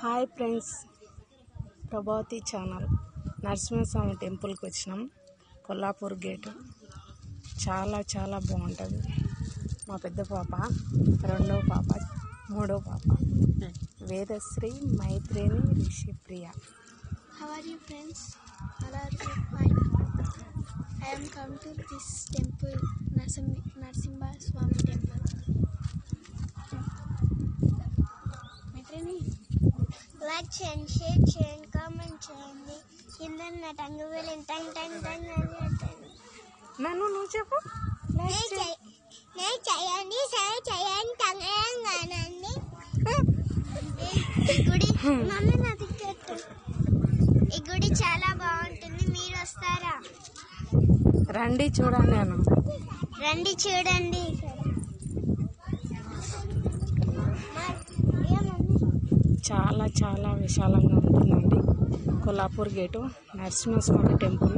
Hi friends, Prabhavati channel. Narasimhaswamy టెంపుల్కి వచ్చినాం. Kollapur gate చాలా చాలా బాగుంటుంది. మా పెద్ద పాప, రెండవ పాప, మూడో పాప Vedasri, మైత్రేని, రిషిప్రియ. How are you, friends? All are you fine? I am come to this temple, Narasimha Swami temple. Like, change, share, change, comment, change. Hindan tangu velin tang tang tang tang. నన్ను నువ్వు చెప్పు. Ne chayandi, saya chayandi tanganandi. Igudi, mama na ticket. Igudi chala బాగుంటుంది. మీరు వస్తారా? రండి చూడండి. నేను రండి చూడండి. చాలా చాలా విశాలంగా ఉంటుందండి. Kollapur gate, Narasimhaswamy temple.